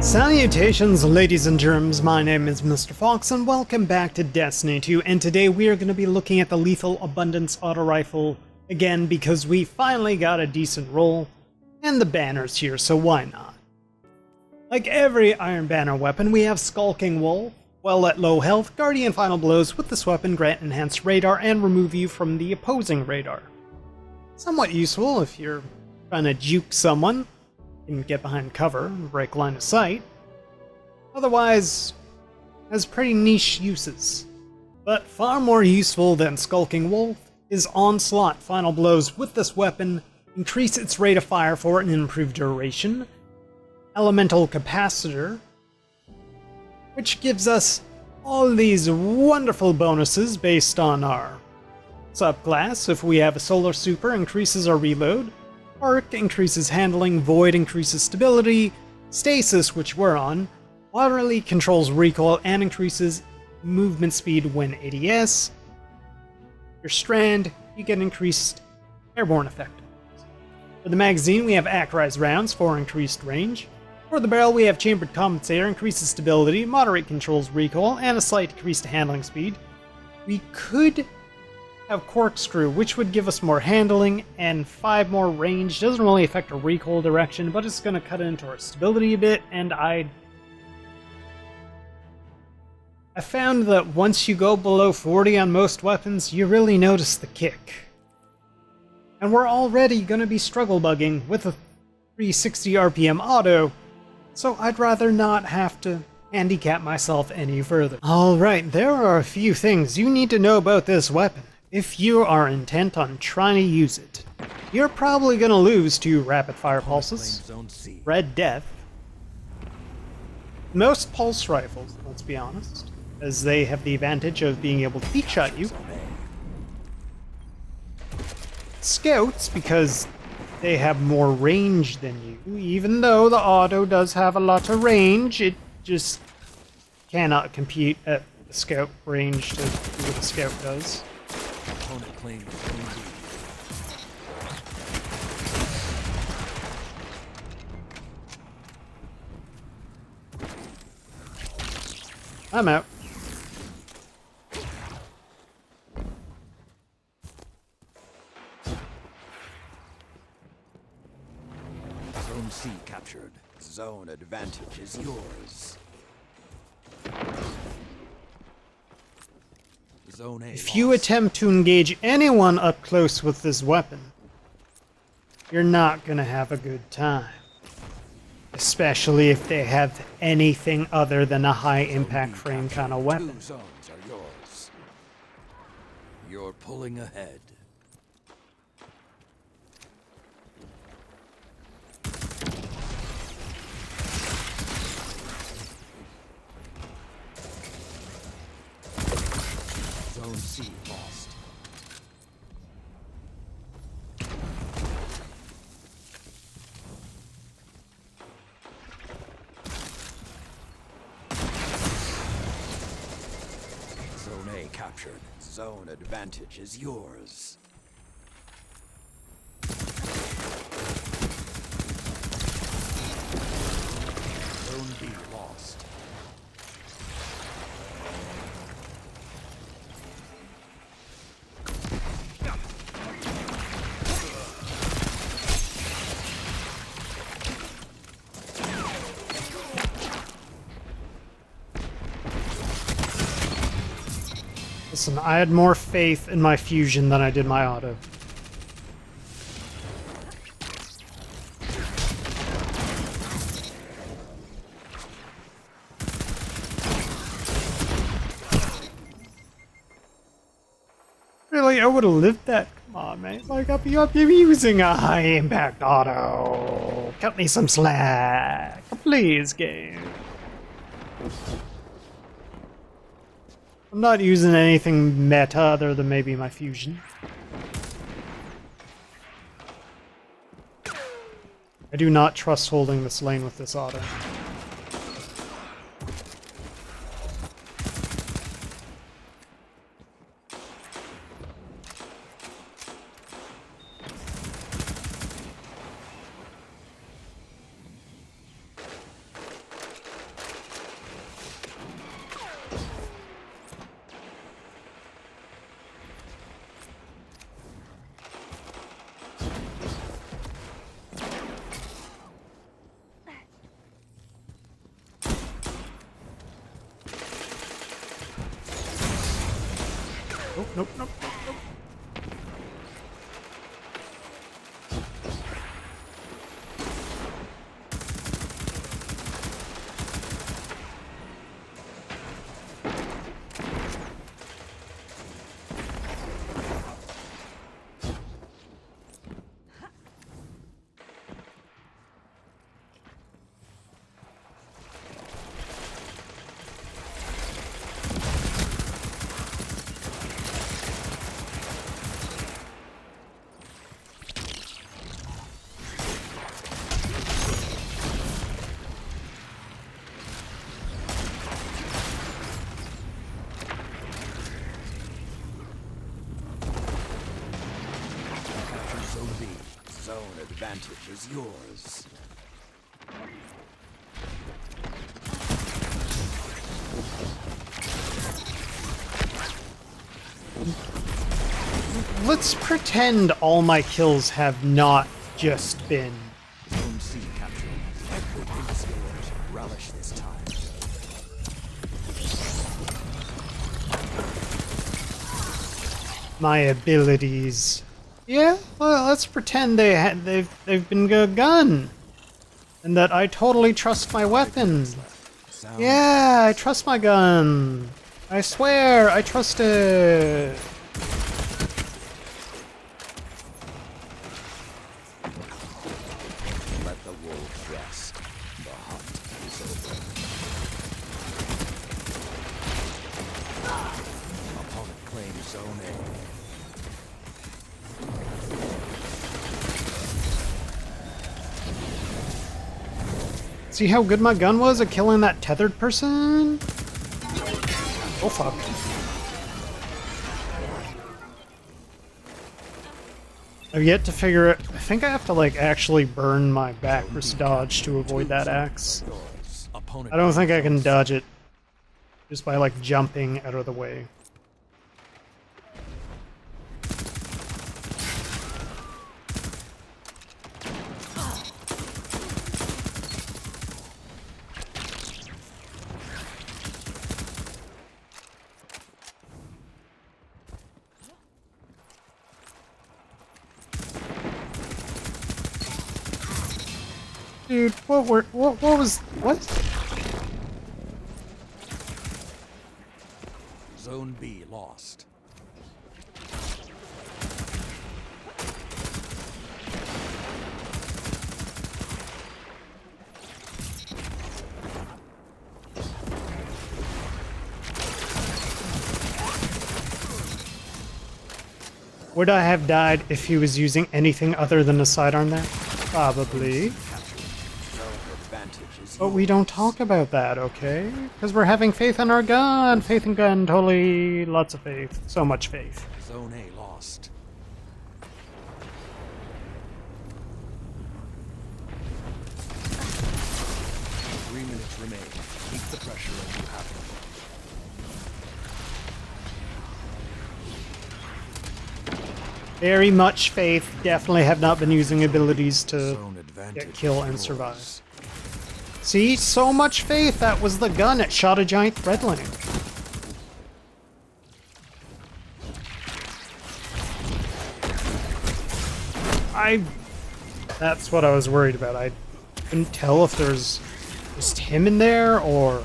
Salutations, ladies and germs, my name is Mr. Fox, and welcome back to Destiny 2, and today we are going to be looking at the Lethal Abundance Auto Rifle again because we finally got a decent roll, and the banner's here, so why not? Like every Iron Banner weapon, we have Skulking Wolf. While at low health, Guardian Final Blows with this weapon grant enhanced radar and remove you from the opposing radar. Somewhat useful if you're trying to juke someone and get behind cover and break line of sight. Otherwise, has pretty niche uses. But far more useful than Skulking Wolf is Onslaught. Final Blows with this weapon increase its rate of fire for an improved duration. Elemental Capacitor, which gives us all these wonderful bonuses based on our subclass. If we have a Solar Super, increases our reload. Perk increases handling, Void increases stability, Stasis, which we're on, moderately controls recoil and increases movement speed when ADS. Your Strand, you get increased airborne effectiveness. For the magazine, we have Acrized rounds for increased range. For the barrel, we have Chambered Compensator, increases stability, moderate controls recoil, and a slight decrease to handling speed. We could have Corkscrew, which would give us more handling and 5 more range. Doesn't really affect our recoil direction, but it's going to cut into our stability a bit, and I found that once you go below 40 on most weapons, you really notice the kick. And we're already going to be struggle bugging with a 360 RPM auto, so I'd rather not have to handicap myself any further. Alright, there are a few things you need to know about this weapon if you are intent on trying to use it. You're probably going to lose to Rapid Fire Pulses, Red Death, most pulse rifles, let's be honest, as they have the advantage of being able to peek shot you. Scouts, because they have more range than you. Even though the auto does have a lot of range, it just cannot compete at the scout range to do what the scout does. Opponent claims I'm out. Zone C captured. Zone advantage is yours. Zone A If you lost. attempt to engage anyone up close with this weapon, you're not gonna have a good time. Especially if they have anything other than a high impact frame kind of weapon. 2 zones are yours. You're pulling ahead. Zone C lost. Zone A captured. Zone advantage is yours. Zone B lost. Listen, I had more faith in my fusion than I did my auto. Really, I would have lived that. Come on, mate. Like, I'm using a high impact auto. Cut me some slack. Please, game. I'm not using anything meta other than maybe my fusion. I do not trust holding this lane with this auto. nope, nope, nope, nope. Zone B. Zone advantage is yours. Let's pretend all my kills have not just been... Zone C captured. Everything is yours. Relish this time. my abilities. Yeah, well, let's pretend they've been a gun, and that I totally trust my weapon. Yeah, I trust my gun. I swear, I trust it. Let the wolf rest. The hunt is over. Opponent claims Zone A. See how good my gun was at killing that tethered person? Oh fuck. I've yet to figure it. I think I have to like actually burn my backwards dodge to avoid that axe. I don't think I can dodge it just by like jumping out of the way. Dude, what was what? Zone B lost. Would I have died if he was using anything other than a sidearm there? Probably. But we don't talk about that, okay? Because we're having faith in our gun. Faith in gun, totally lots of faith. So much faith. Zone A lost. Three minutes remain. Keep the pressure as you have it. Very much faith. Definitely have not been using abilities to get kill and survive. See? So much faith. That was the gun. It shot a giant threadling. That's what I was worried about. I couldn't tell if there's just him in there or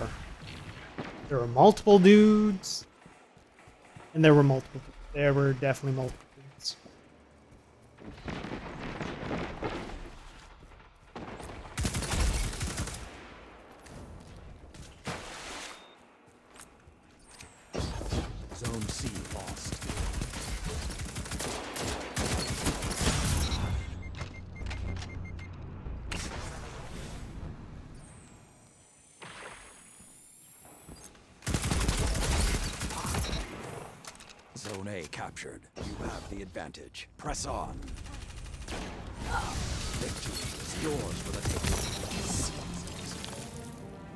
there were multiple dudes. And there were multiple. There were definitely multiple dudes. Zone C lost. Zone A captured. You have the advantage. Press on. Victory is yours for the taking.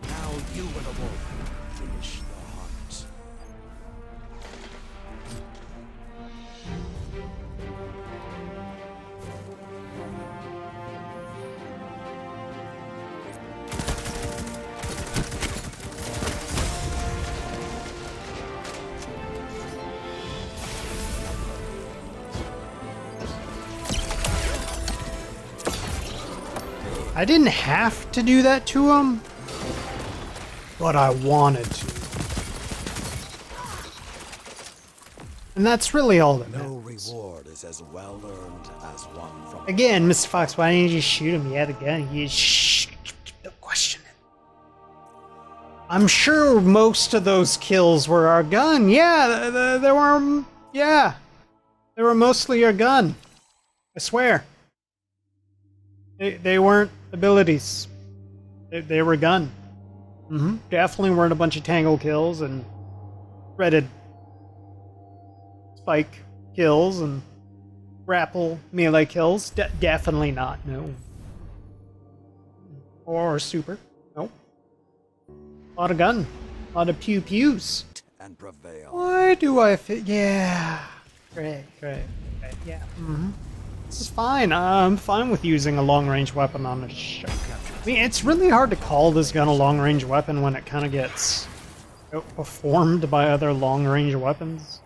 Now you and the wolf finish the hunt. I didn't have to do that to him, but I wanted to. And that's really all that No matters. reward is as well earned as one from. Again, Mr. Fox, why didn't you just shoot him? You had a gun. You don't question it. I'm sure most of those kills were our gun. Yeah, there were. Yeah, they were mostly our gun. I swear. They weren't abilities. They were gun. Definitely weren't a bunch of tangle kills and threaded spike kills and grapple melee kills. Definitely not, no. Or super, nope. A lot of gun, a lot of pew-pews. And prevail. Why do I fit? Yeah. Great. Yeah. This is fine. I'm fine with using a long-range weapon on a show. I mean, it's really hard to call this gun a long-range weapon when it kind of gets outperformed by other long-range weapons.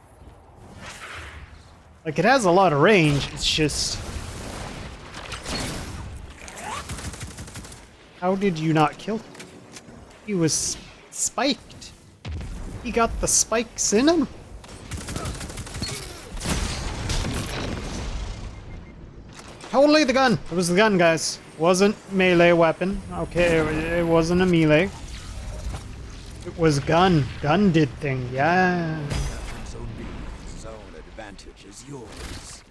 Like, it has a lot of range, it's just... How did you not kill him? He was spiked. He got the spikes in him? Totally the gun. It was the gun, guys. Wasn't melee weapon. Okay, it wasn't a melee. It was gun. Gun did thing. Yeah. Zone B. Zone advantage is yours.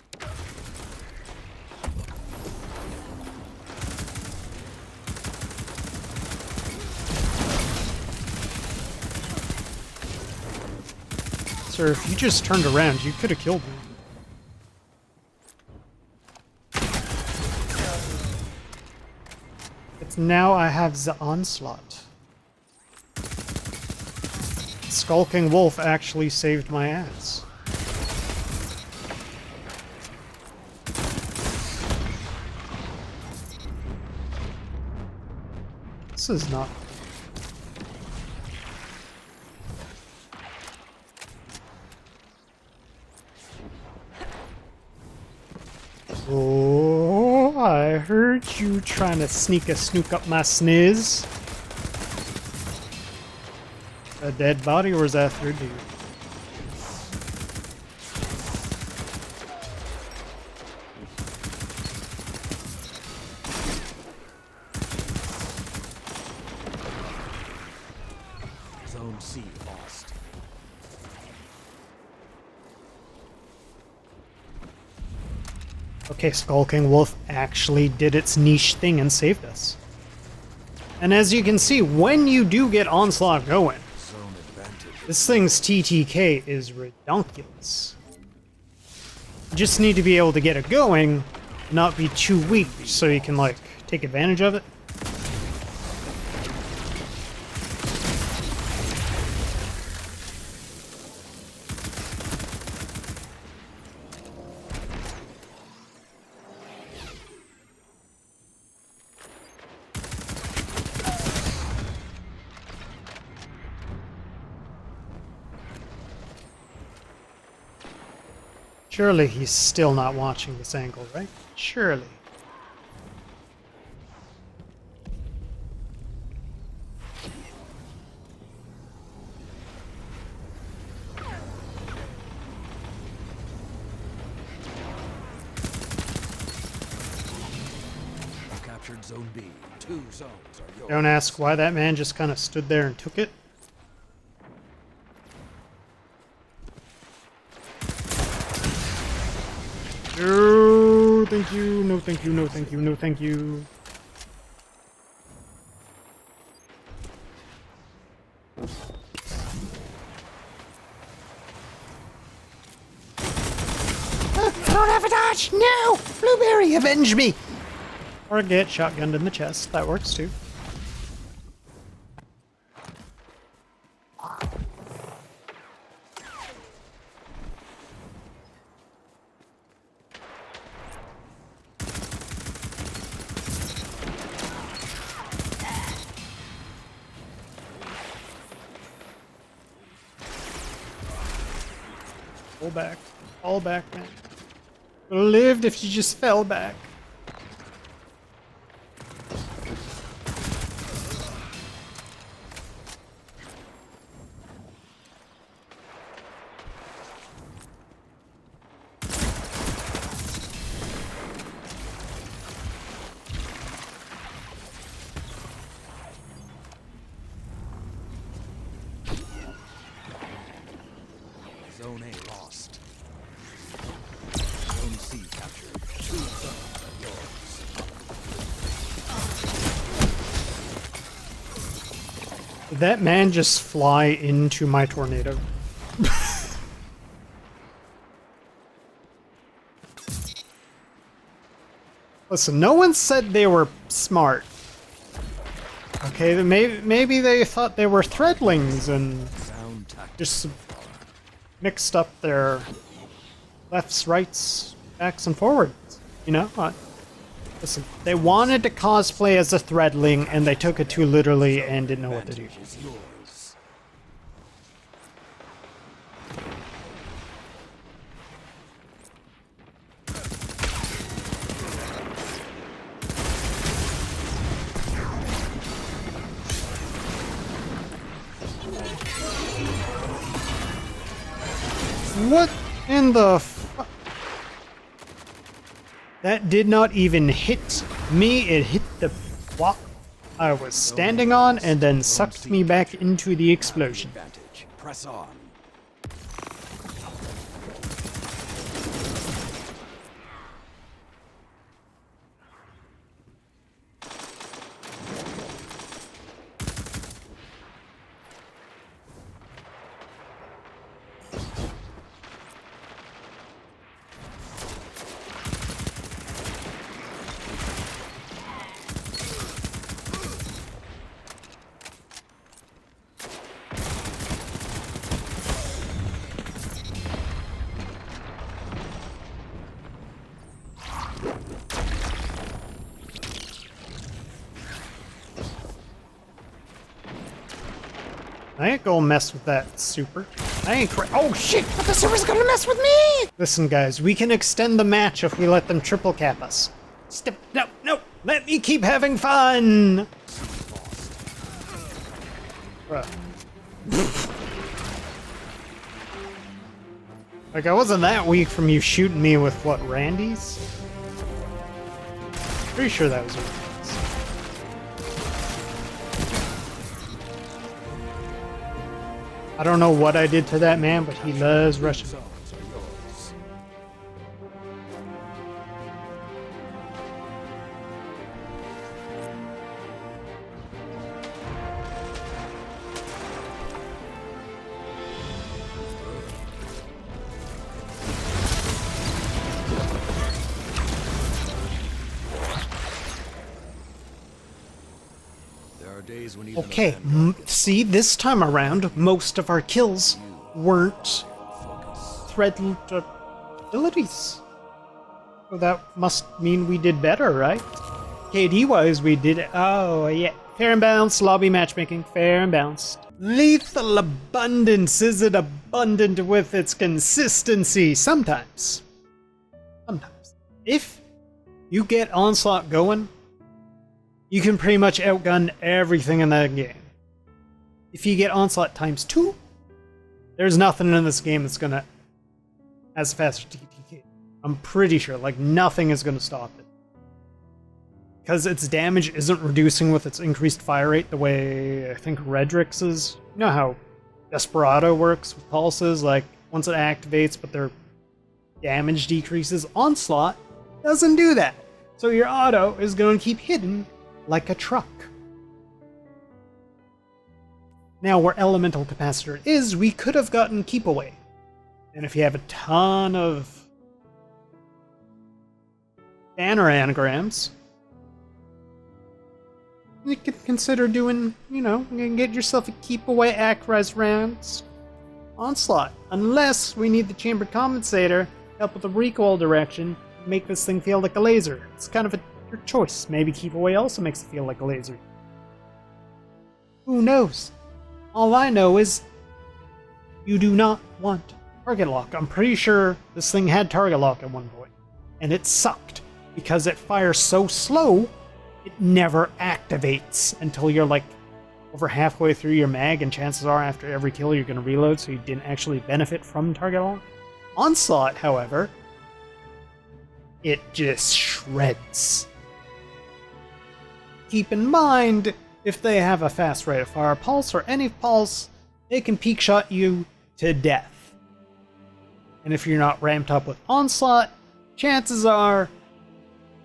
Sir, if you just turned around, you could have killed me. It's now I have the Onslaught. Skulking Wolf actually saved my ass. This is not... Oh, I heard you trying to snook up my sniz. A dead body, or is that third dude? Zone C lost. Okay, Skulking Wolf actually did its niche thing and saved us. And as you can see, when you do get Onslaught going, Zone advantage. this thing's TTK is redonkulous. You just need to be able to get it going, not be too weak, so you can, like, take advantage of it. Surely he's still not watching this angle, right? Surely. Captured Zone B. 2 zones are yours. Don't ask why that man just kind of stood there and took it. No, thank you, no thank you, no thank you, no thank you. I don't have a dodge! No! Blueberry, avenge me! Or get shotgunned in the chest, that works too. Pull back. Fall back, man. Would have lived if you just fell back. that man just fly into my tornado? Listen, no one said they were smart. Okay, then maybe they thought they were threadlings and just mixed up their lefts, rights, backs, and forwards. You know? Listen, they wanted to cosplay as a threadling and they took it too literally and didn't know what to do. What in the fu- That did not even hit me, it hit the block I was standing on and then sucked me back into the explosion. Press on. I ain't gonna mess with that super. I ain't oh shit, but the super's gonna mess with me! Listen guys, we can extend the match if we let them triple cap us. No, let me keep having fun! Bruh. Like, I wasn't that weak from you shooting me with, what, Randy's? Pretty sure that was Randy's. I don't know what I did to that man, but he loves Russian. Okay, see, this time around, most of our kills weren't thread abilities. So that must mean we did better, right? KD-wise, we did it. Oh, yeah. Fair and balanced, lobby matchmaking, fair and balanced. Lethal abundance, is it abundant with its consistency? Sometimes. Sometimes. If you get Onslaught going, you can pretty much outgun everything in that game. If you get Onslaught times 2, there's nothing in this game that's gonna has faster TTK. I'm pretty sure, like, nothing is gonna stop it. Because its damage isn't reducing with its increased fire rate the way I think Redrix's is. You know how Desperado works with pulses, like, once it activates but their damage decreases? Onslaught doesn't do that. So your auto is gonna keep hitting like a truck. Now, where Elemental Capacitor is, we could have gotten Keep Away. And if you have a ton of banner anagrams, you could consider doing, you know, you can get yourself a Keep Away Acrise rounds Onslaught. Unless we need the Chambered Compensator to help with the recoil direction, make this thing feel like a laser. It's kind of your choice. Maybe Keep Away also makes it feel like a laser. Who knows? All I know is you do not want target lock. I'm pretty sure this thing had target lock at one point, and it sucked because it fires so slow it never activates until you're like over halfway through your mag, and chances are after every kill you're going to reload, so you didn't actually benefit from target lock. Onslaught, however, it just shreds. Keep in mind, if they have a fast rate of fire pulse or any pulse, they can peak shot you to death. And if you're not ramped up with Onslaught, chances are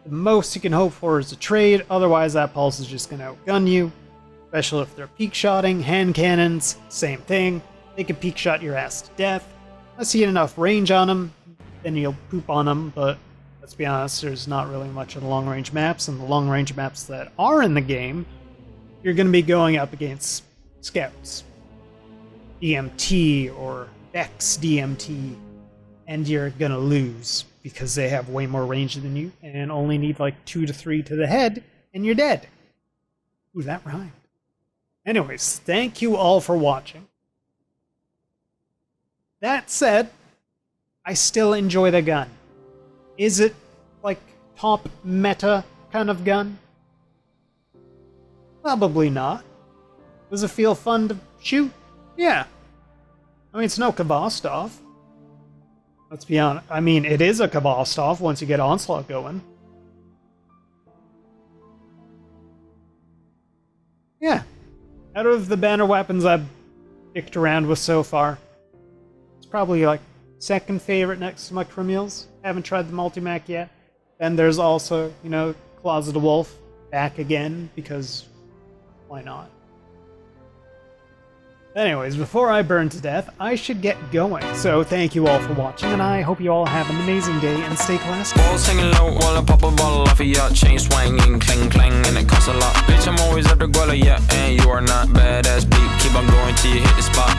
the most you can hope for is a trade, otherwise that pulse is just going to outgun you, especially if they're peak shotting. Hand cannons, same thing. They can peak shot your ass to death. Unless you get enough range on them, then you'll poop on them, but let's be honest, there's not really much of the long range maps, and the long range maps that are in the game, you're going to be going up against scouts, DMT or Vex DMT, and you're going to lose because they have way more range than you and only need like 2 to 3 to the head, and you're dead. Ooh, that rhymed. Anyways, thank you all for watching. That said, I still enjoy the gun. Is it like top meta kind of gun? Probably not. Does it feel fun to shoot? Yeah. I mean, it's no Kabostov. Let's be honest. I mean, it is a Kabostov once you get Onslaught going. Yeah. Out of the banner weapons I've dicked around with so far, it's probably like second favorite next to my criminals. Haven't tried the multi-mac yet. Then there's also, you know, Claws of the Wolf back again, because why not? Anyways, before I burn to death, I should get going. So thank you all for watching, and I hope you all have an amazing day and stay classy. Balls hanging low while I pop a bottle off of your chain swinging, clang clang, and it costs a lot. Bitch, I'm always at the guala, yeah, and you are not badass beat. Keep on going till you hit the spot.